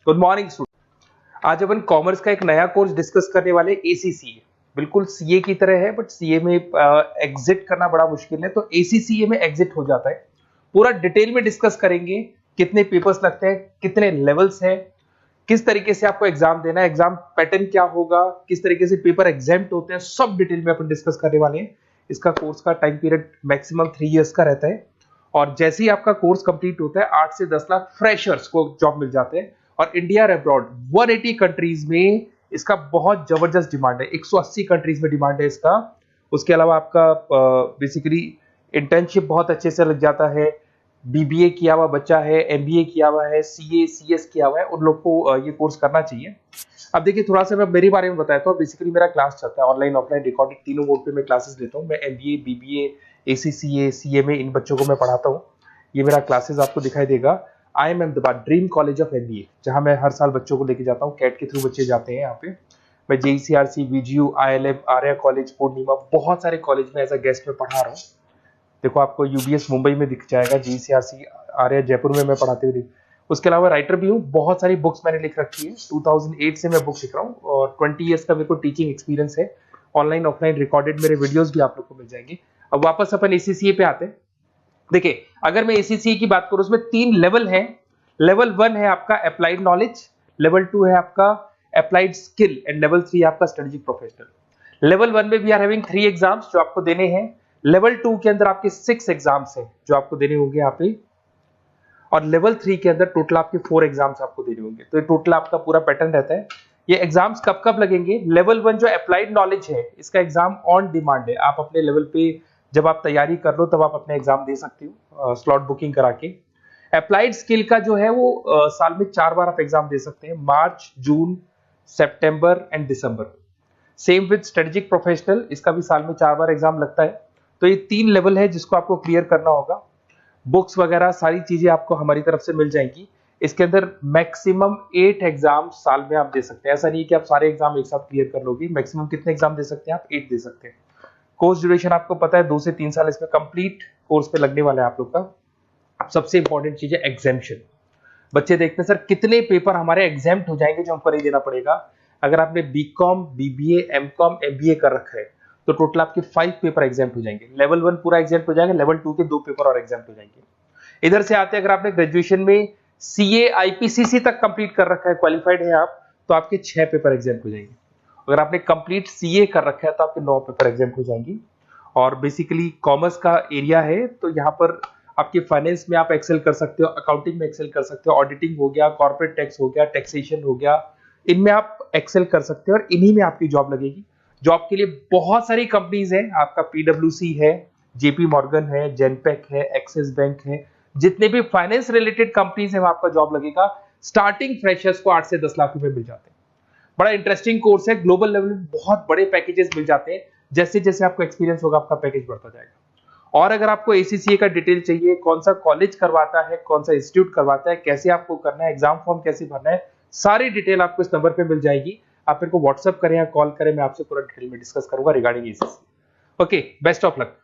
Good morning student. आज अपन commerce का एक नया कोर्स डिस्कस करने वाले ACCA। बिल्कुल सीए की तरह है बट सीए में एग्जिट करना बड़ा मुश्किल है, तो ACCA में एग्जिट हो जाता है। पूरा डिटेल में डिस्कस करेंगे, कितने पेपर्स लगते हैं, कितने लेवल्स हैं, किस तरीके से आपको एग्जाम देना है, एग्जाम पैटर्न क्या होगा, किस तरीके से पेपर एग्जाम्प्ट होते हैं, सब डिटेल में अपन डिस्कस करने वाले हैं। इसका कोर्स का टाइम पीरियड मैक्सिमम 3 इयर्स का रहता है और जैसे ही आपका कोर्स कंप्लीट होता है 8 से 10 लाख फ्रेशर्स को जॉब मिल जाते हैं और इंडिया और अब्रॉड 180 कंट्रीज में इसका बहुत जबरदस्त डिमांड है। 180 कंट्रीज में डिमांड है इसका। उसके अलावा आपका बेसिकली इंटर्नशिप बहुत अच्छे से लग जाता है। BBA किया हुआ बच्चा है, MBA किया हुआ है, CA CS किया हुआ है, उन लोग को ये कोर्स करना चाहिए। अब देखिए थोड़ा सा मैं मेरे बारे में बताया तो बेसिकली मेरा क्लास चलता है ऑनलाइन ऑफलाइन रिकॉर्डेड, तीनों मोड पे मैं क्लासेस लेता हूँ। मैं MBA BBA ACCA CA में इन बच्चों को मैं पढ़ाता हूँ। ये मेरा क्लासेस आपको दिखाई देगा। IIM Ahmedabad dream college of MBA, जहाँ मैं हर साल बच्चों को लेके जाता हूँ। कैट के थ्रू बच्चे जाते हैं यहाँ पे। मैं JECRC VGU ILM Arya college Poornima बहुत सारे कॉलेज में एज अ गेस्ट में पढ़ा रहा हूँ। देखो आपको UBS मुंबई में दिख जाएगा, JECRC आर्या जयपुर में मैं पढ़ाते हुए। उसके अलावा राइटर भी हूँ, बहुत सारी बुक्स मैंने लिख रखी है। 2008 से मैं बुक लिख रहा हूँ और 20 ईयर्स का मेरे को टीचिंग एक्सपीरियंस है। ऑनलाइन ऑफलाइन रिकॉर्डेड मेरे वीडियोस भी आप लोग को मिल जाएंगे। अब वापस अपन ACCA पे आते हैं। देखिए अगर मैं ACCA की बात करूं उसमें 3 लेवल है। लेवल 1 है आपका अप्लाइड नॉलेज, लेवल 2 है आपका अप्लाइड स्किल एंड लेवल 3 है आपका स्ट्रेटेजिक प्रोफेशनल। लेवल 1 में वी आर हैविंग 3 एग्जाम्स जो आपको देने हैं। लेवल 2 के अंदर आपके 6 एग्जाम्स हैं जो आपको देने होंगे यहाँ पे, और लेवल 3 के अंदर टोटल आपके 4 एग्जाम्स आपको देने होंगे। तो ये टोटल आपका पूरा पैटर्न रहता है। ये एग्जाम्स कब कब लगेंगे? लेवल 1 जो अप्लाइड नॉलेज है इसका एग्जाम ऑन डिमांड है। आप अपने लेवल पे जब आप तैयारी कर लो तब आप अपने एग्जाम दे सकते हो स्लॉट बुकिंग करा के। अप्लाइड स्किल का जो है वो साल में 4 बार आप एग्जाम दे सकते हैं, मार्च जून सितंबर एंड दिसंबर। सेम विद स्ट्रेटेजिक प्रोफेशनल, इसका भी साल में 4 बार एग्जाम लगता है। तो ये 3 लेवल है जिसको आपको क्लियर करना होगा। बुक्स वगैरह सारी चीजें आपको हमारी तरफ से मिल जाएंगी। इसके अंदर मैक्सिमम 8 एग्जाम साल में आप दे सकते हैं। ऐसा नहीं है कि आप सारे एग्जाम एक साथ क्लियर कर लोगे। मैक्सिमम कितने एग्जाम दे सकते हैं आप? 8 दे सकते हैं। कोर्स ड्यूरेशन आपको पता है 2 से 3 साल इसमें कंप्लीट कोर्स पे लगने वाला है आप लोग का। सबसे इंपॉर्टेंट चीज है एग्जाम्शन। बच्चे देखते हैं सर कितने पेपर हमारे एग्जाम्प्ट हो जाएंगे जो हमको नहीं देना पड़ेगा। अगर आपने BCom BBA MCom MBA कर रखा है तो टोटल आपके 5 पेपर एग्जाम्प्ट हो जाएंगे। लेवल 1 पूरा एग्जाम्प्ट हो जाएगा, लेवल 2 के 2 पेपर और एग्जाम्प्ट हो जाएंगे। इधर से आते हैं, अगर आपने ग्रेजुएशन में CA IPCC तक कंप्लीट कर रखा है, क्वालिफाइड है आप, तो आपके 6 पेपर एग्जाम्प्ट हो जाएंगे। अगर आपने कंप्लीट CA कर रखा है तो आपके 9 पेपर एग्जाम्प्ट हो जाएंगी। और बेसिकली कॉमर्स का एरिया है तो यहाँ पर आपके फाइनेंस में आप एक्सेल कर सकते हो, अकाउंटिंग में एक्सेल कर सकते हो, ऑडिटिंग हो गया, कॉर्पोरेट टैक्स हो गया, टैक्सेशन हो गया, इनमें आप एक्सेल कर सकते हो और इन्हीं में आपकी जॉब लगेगी। जॉब के लिए बहुत सारी कंपनीज है। आपका PwC है, JP मॉर्गन है, जेनपैक है, एक्सिस बैंक है, जितने भी फाइनेंस रिलेटेड कंपनीज है वहां आपका जॉब लगेगा। स्टार्टिंग फ्रेशर्स को 8 से 10 लाख रुपए मिल जाते हैं। बड़ा इंटरेस्टिंग कोर्स है। ग्लोबल लेवल में बहुत बड़े पैकेजेस मिल जाते हैं। जैसे जैसे आपको एक्सपीरियंस होगा आपका पैकेज बढ़ता जाएगा। और अगर आपको ACCA का डिटेल चाहिए, कौन सा कॉलेज करवाता है, कौन सा इंस्टीट्यूट करवाता है, कैसे आपको करना है, एग्जाम फॉर्म कैसे भरना है, सारी डिटेल आपको इस नंबर पे मिल जाएगी। आप मेरे को व्हाट्सअप करें या कॉल करें, मैं आपसे पूरा डिटेल में डिस्कस करूंगा regarding ACCA। Okay, best of luck.